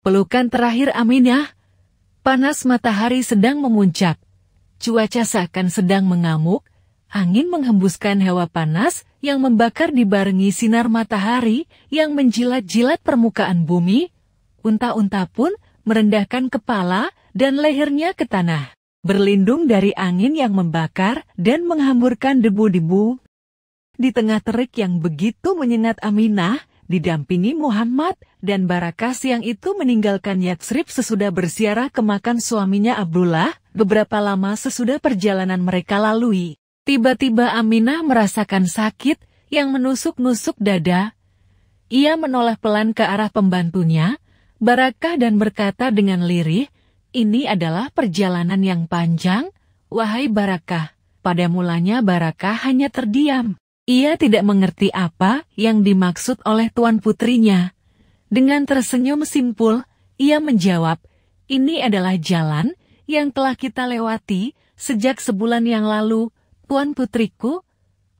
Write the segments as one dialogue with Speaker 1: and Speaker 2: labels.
Speaker 1: Pelukan terakhir Aminah. Panas matahari sedang memuncak. Cuaca seakan sedang mengamuk. Angin menghembuskan hawa panas yang membakar dibarengi sinar matahari yang menjilat-jilat permukaan bumi. Unta-unta pun merendahkan kepala dan lehernya ke tanah, berlindung dari angin yang membakar dan menghamburkan debu-debu. Di tengah terik yang begitu menyengat Aminah, didampingi Muhammad dan Barakah siang itu meninggalkan Yatsrib sesudah berziarah ke makam suaminya Abdullah, beberapa lama sesudah perjalanan mereka lalui. Tiba-tiba Aminah merasakan sakit yang menusuk-nusuk dada. Ia menoleh pelan ke arah pembantunya, Barakah, dan berkata dengan lirih, "Ini adalah perjalanan yang panjang, wahai Barakah." Pada mulanya Barakah hanya terdiam. Ia tidak mengerti apa yang dimaksud oleh tuan putrinya. Dengan tersenyum simpul, ia menjawab, "Ini adalah jalan yang telah kita lewati sejak sebulan yang lalu, tuan putriku.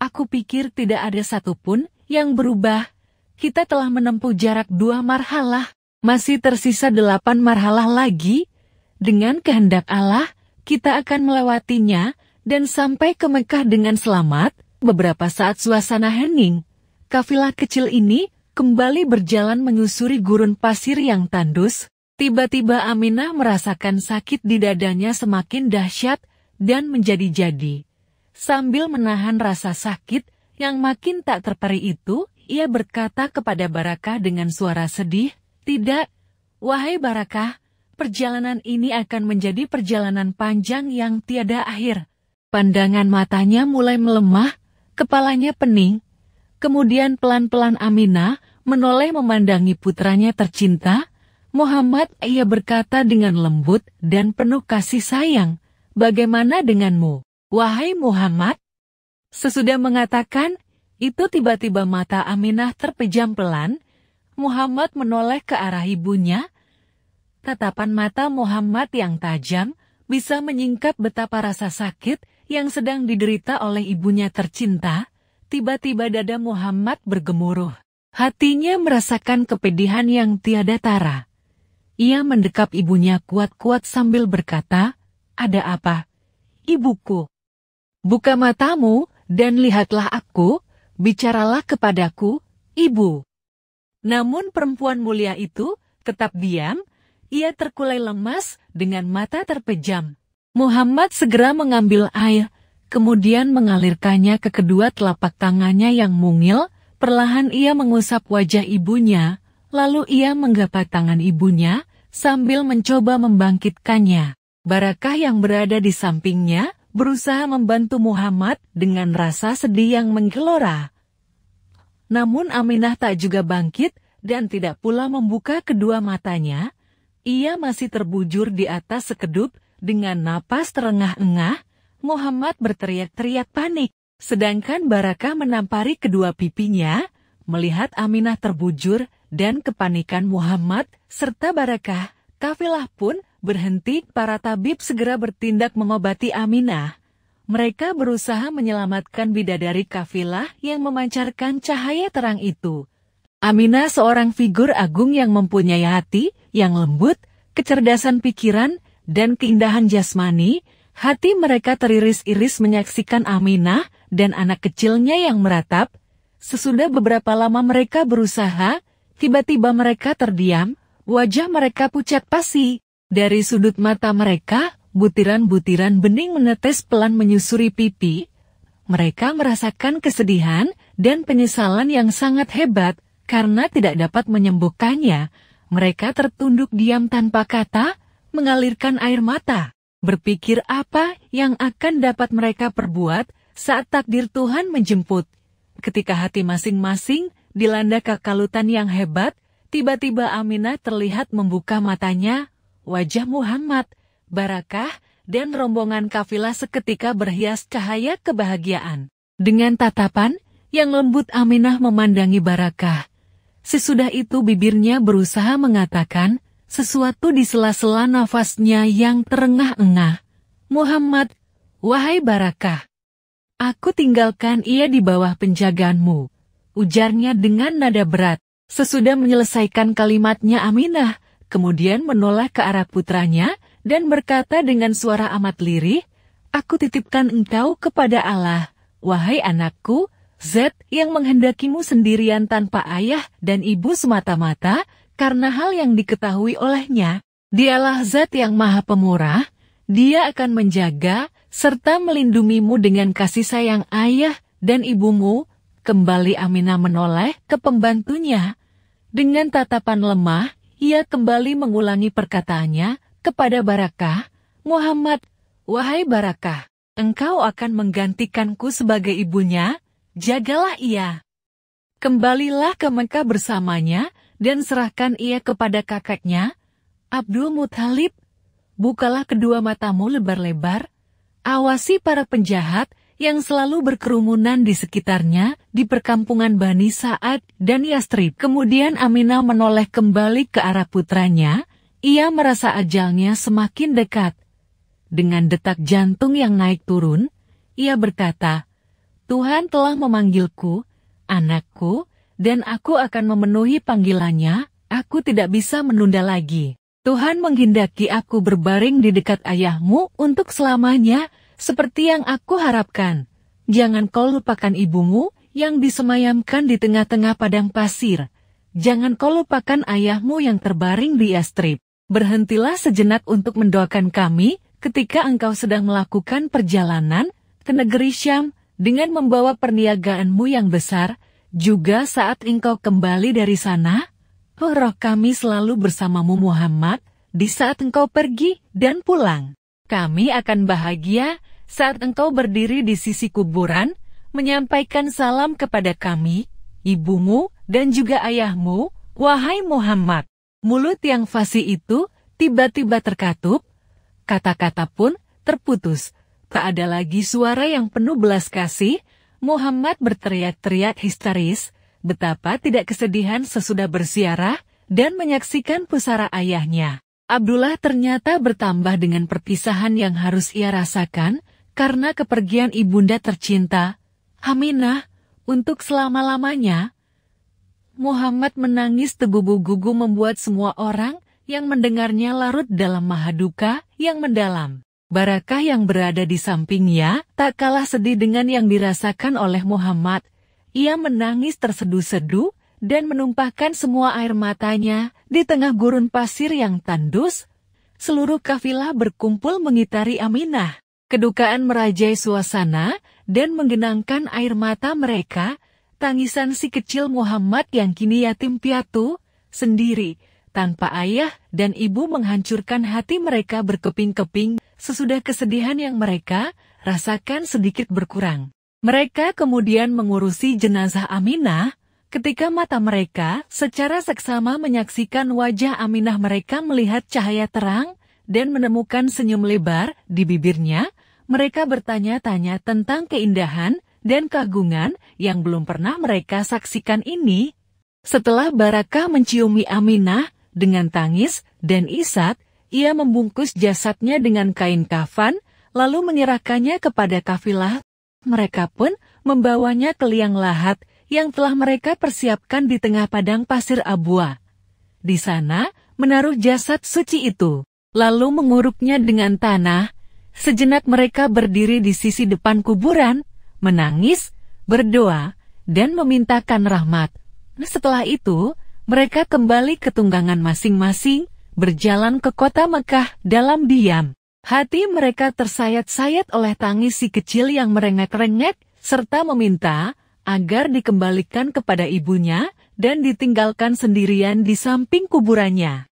Speaker 1: Aku pikir tidak ada satupun yang berubah. Kita telah menempuh jarak 2 marhalah. Masih tersisa 8 marhalah lagi. Dengan kehendak Allah, kita akan melewatinya dan sampai ke Mekah dengan selamat." Beberapa saat suasana hening, kafilah kecil ini kembali berjalan menyusuri gurun pasir yang tandus. Tiba-tiba Aminah merasakan sakit di dadanya semakin dahsyat dan menjadi-jadi. Sambil menahan rasa sakit yang makin tak terperi itu, ia berkata kepada Barakah dengan suara sedih, "Tidak, wahai Barakah, perjalanan ini akan menjadi perjalanan panjang yang tiada akhir." Pandangan matanya mulai melemah, kepalanya pening. Kemudian pelan-pelan Aminah menoleh memandangi putranya tercinta, Muhammad. Ia berkata dengan lembut dan penuh kasih sayang, "Bagaimana denganmu, wahai Muhammad?" Sesudah mengatakan itu tiba-tiba mata Aminah terpejam pelan. Muhammad menoleh ke arah ibunya. Tatapan mata Muhammad yang tajam bisa menyingkap betapa rasa sakit yang sedang diderita oleh ibunya tercinta. Tiba-tiba dada Muhammad bergemuruh. Hatinya merasakan kepedihan yang tiada tara. Ia mendekap ibunya kuat-kuat sambil berkata, "Ada apa, ibuku? Buka matamu dan lihatlah aku, bicaralah kepadaku, ibu." Namun perempuan mulia itu tetap diam. Ia terkulai lemas dengan mata terpejam. Muhammad segera mengambil air, kemudian mengalirkannya ke kedua telapak tangannya yang mungil. Perlahan ia mengusap wajah ibunya, lalu ia menggapai tangan ibunya sambil mencoba membangkitkannya. Barakah yang berada di sampingnya berusaha membantu Muhammad dengan rasa sedih yang menggelora. Namun Aminah tak juga bangkit dan tidak pula membuka kedua matanya. Ia masih terbujur di atas sekedup dengan napas terengah-engah. Muhammad berteriak-teriak panik, sedangkan Barakah menampari kedua pipinya. Melihat Aminah terbujur dan kepanikan Muhammad serta Barakah, kafilah pun berhenti. Para tabib segera bertindak mengobati Aminah. Mereka berusaha menyelamatkan bidadari kafilah yang memancarkan cahaya terang itu. Aminah seorang figur agung yang mempunyai hati yang lembut, kecerdasan pikiran, dan keindahan jasmani. Hati mereka teriris-iris menyaksikan Aminah dan anak kecilnya yang meratap. Sesudah beberapa lama mereka berusaha, tiba-tiba mereka terdiam, wajah mereka pucat pasi. Dari sudut mata mereka, butiran-butiran bening menetes pelan menyusuri pipi. Mereka merasakan kesedihan dan penyesalan yang sangat hebat. Karena tidak dapat menyembuhkannya, mereka tertunduk diam tanpa kata, mengalirkan air mata, berpikir apa yang akan dapat mereka perbuat saat takdir Tuhan menjemput. Ketika hati masing-masing dilanda kekalutan yang hebat, tiba-tiba Aminah terlihat membuka matanya. Wajah Muhammad, Barakah, dan rombongan kafilah seketika berhias cahaya kebahagiaan. Dengan tatapan yang lembut Aminah memandangi Barakah. Sesudah itu bibirnya berusaha mengatakan sesuatu di sela-sela nafasnya yang terengah-engah. "Muhammad, wahai Barakah, aku tinggalkan ia di bawah penjagaanmu," ujarnya dengan nada berat. Sesudah menyelesaikan kalimatnya Aminah, kemudian menoleh ke arah putranya dan berkata dengan suara amat lirih, "Aku titipkan engkau kepada Allah, wahai anakku, Zat yang menghendakimu sendirian tanpa ayah dan ibu semata-mata, karena hal yang diketahui olehnya. Dialah Zat yang Maha Pemurah, Dia akan menjaga serta melindungimu dengan kasih sayang ayah dan ibumu." Kembali Aminah menoleh ke pembantunya. Dengan tatapan lemah, ia kembali mengulangi perkataannya kepada Barakah, "Muhammad, wahai Barakah, engkau akan menggantikanku sebagai ibunya, jagalah ia. Kembalilah ke Mekah bersamanya dan serahkan ia kepada kakeknya, Abdul Muthalib. Bukalah kedua matamu lebar-lebar, awasi para penjahat yang selalu berkerumunan di sekitarnya di perkampungan Bani Sa'ad dan Yastrib." Kemudian Aminah menoleh kembali ke arah putranya, ia merasa ajalnya semakin dekat. Dengan detak jantung yang naik turun, ia berkata, "Tuhan telah memanggilku, anakku, dan aku akan memenuhi panggilannya, aku tidak bisa menunda lagi. Tuhan menghendaki aku berbaring di dekat ayahmu untuk selamanya, seperti yang aku harapkan. Jangan kau lupakan ibumu yang disemayamkan di tengah-tengah padang pasir. Jangan kau lupakan ayahmu yang terbaring di Yastrib. Berhentilah sejenak untuk mendoakan kami ketika engkau sedang melakukan perjalanan ke negeri Syam dengan membawa perniagaanmu yang besar, juga saat engkau kembali dari sana. Roh kami selalu bersamamu Muhammad, di saat engkau pergi dan pulang. Kami akan bahagia saat engkau berdiri di sisi kuburan, menyampaikan salam kepada kami, ibumu, dan juga ayahmu, wahai Muhammad." Mulut yang fasih itu tiba-tiba terkatup, kata-kata pun terputus. Tak ada lagi suara yang penuh belas kasih. Muhammad berteriak-teriak histeris, betapa tidak kesedihan sesudah berziarah dan menyaksikan pusara ayahnya. Abdullah ternyata bertambah dengan perpisahan yang harus ia rasakan karena kepergian ibunda tercinta, Aminah, untuk selama-lamanya. Muhammad menangis tegugu-gugu membuat semua orang yang mendengarnya larut dalam mahaduka yang mendalam. Barakah yang berada di sampingnya tak kalah sedih dengan yang dirasakan oleh Muhammad. Ia menangis terseduh-seduh dan menumpahkan semua air matanya di tengah gurun pasir yang tandus. Seluruh kafilah berkumpul mengitari Aminah. Kedukaan merajai suasana dan menggenangkan air mata mereka. Tangisan si kecil Muhammad yang kini yatim piatu, sendiri, tanpa ayah dan ibu menghancurkan hati mereka berkeping-keping sesudah kesedihan yang mereka rasakan sedikit berkurang. Mereka kemudian mengurusi jenazah Aminah. Ketika mata mereka secara seksama menyaksikan wajah Aminah, mereka melihat cahaya terang dan menemukan senyum lebar di bibirnya. Mereka bertanya-tanya tentang keindahan dan keagungan yang belum pernah mereka saksikan ini. Setelah Barakah menciumi Aminah dengan tangis dan isat, ia membungkus jasadnya dengan kain kafan, lalu menyerahkannya kepada kafilah. Mereka pun membawanya ke liang lahat yang telah mereka persiapkan di tengah padang pasir Abwa. Di sana, menaruh jasad suci itu, lalu menguruknya dengan tanah. Sejenak mereka berdiri di sisi depan kuburan, menangis, berdoa, dan memintakan rahmat. Setelah itu, mereka kembali ke tunggangan masing-masing, berjalan ke kota Mekah dalam diam. Hati mereka tersayat-sayat oleh tangis si kecil yang merengek-rengek, serta meminta agar dikembalikan kepada ibunya dan ditinggalkan sendirian di samping kuburannya.